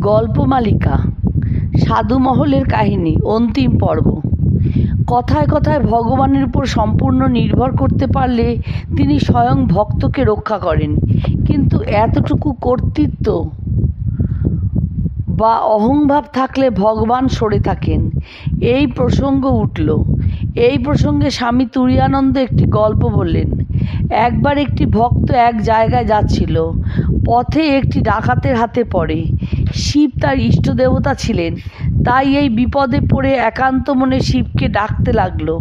গল্পমালিকা সাধু মহলের কাহিনী অন্তিম পর্ব। কথায় কথায় ভগবানের উপর সম্পূর্ণ নির্ভর করতে পারলে তিনি স্বয়ং ভক্তকে রক্ষা করেন, কিন্তু এতটুকু কর্তৃত্ব বা অহংভাব থাকলে ভগবান সরে থাকেন। এই প্রসঙ্গ উঠল। এই প্রসঙ্গে স্বামী তুরীয়ানন্দ একটি গল্প বললেন। একবার একটি ভক্ত এক জায়গায় যাচ্ছিল। পথে একটি ডাকাতের হাতে পড়ে। শিব তার ইষ্ট দেবতা ছিলেন, তাই এই বিপদে পড়ে একান্ত মনে শিবকে ডাকতে লাগলো।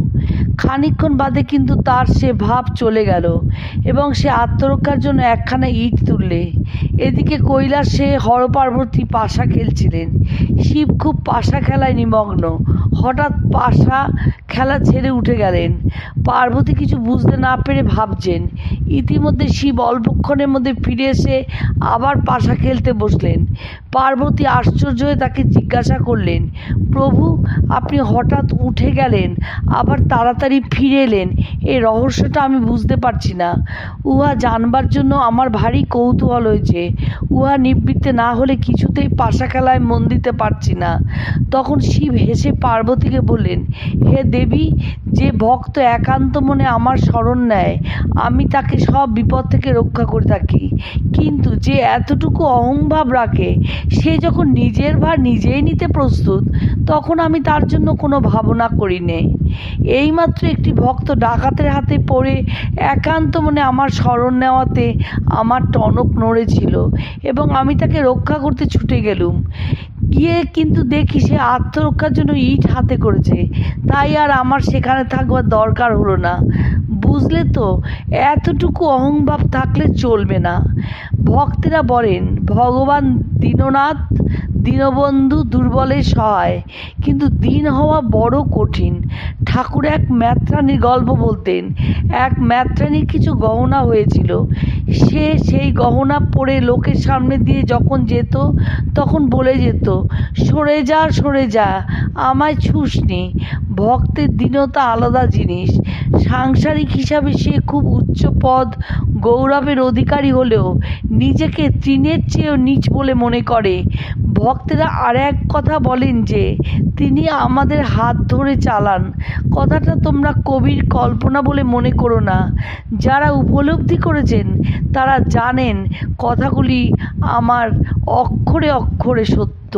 খানিকক্ষণ বাদে কিন্তু তার সে ভাব চলে গেল এবং সে আত্মরক্ষার জন্য একখানা ইট তুললে। এদিকে কৈলাসে হরপার্বতী পাশা খেলছিলেন। শিব খুব পাশা খেলায় নিমগ্ন। হঠাৎ পাশা খেলা ছেড়ে উঠে গেলেন। পার্বতী কিছু বুঝতে না পেরে ভাবছেন। ইতিমধ্যে শিব অল্পক্ষণের মধ্যে ফিরে এসে আবার পাশা খেলতে বসলেন। পার্বতী আশ্চর্য হয়ে তাকে জিজ্ঞাসা করলেন, প্রভু, আপনি হঠাৎ উঠে গেলেন আবার তাড়াতাড়ি ফিরে এলেন, এই রহস্যটা আমি বুঝতে পারছি না। উহা জানবার জন্য আমার ভারী কৌতূহল হয়েছে। উহা নিবৃত্তে না হলে কিছুতেই পাশা খেলায় মন দিতে পারছি না। তখন শিব হেসে পার্বতীকে বললেন, হে দেবী, যে ভক্ত একান্ত মনে আমার শরণ নেয়, আমি তাকে সব বিপদ থেকে রক্ষা করে থাকি। কিন্তু যে এতটুকু অহংভাব রাখে, সে যখন নিজের ভার নিজেই নিতে প্রস্তুত, তখন আমি তার জন্য কোনো ভাবনা করি নে। এইমাত্র একটি ভক্ত ডাকাতের হাতে পড়ে একান্ত মনে আমার শরণ নেওয়াতে আমার টনক নড়েছিল এবং আমি তাকে রক্ষা করতে ছুটে গেলুম। গিয়ে কিন্তু দেখি সে আত্মরক্ষার জন্য ইট হাতে করেছে, তাই আর আমার সেখানে থাকবার দরকার হলো না। বুঝলে তো, এতটুকু অহংভাব থাকলে চলবে না। ভক্তেরা বলেন, ভগবান দীননাথ, দীনবন্ধু, দুর্বলের সহায়, কিন্তু দীন হওয়া বড় কঠিন। ঠাকুর এক ম্যাথরানির গল্প বলতেন। এক ম্যাথরানির কিছু গহনা হয়েছিল। সে সেই গহনা পরে লোকের সামনে দিয়ে যখন যেত, তখন বলে যেত, সরে যা, সরে যা, আমায় ছুঁসনি। ভক্তের দীনতা আলাদা জিনিস। সাংসারিক হিসাবে সে খুব উচ্চ পদ গৌরবের অধিকারী হলেও নিজেকে তৃণের চেয়েও নীচ বলে মনে করে। ভক্তেরা আর এক কথা বলেন যে, তিনি আমাদের হাত ধরে চালান। কথাটা তোমরা কবির কল্পনা বলে মনে করো না। যারা উপলব্ধি করেছেন তারা জানেন কথাগুলি আমার অক্ষরে অক্ষরে সত্য।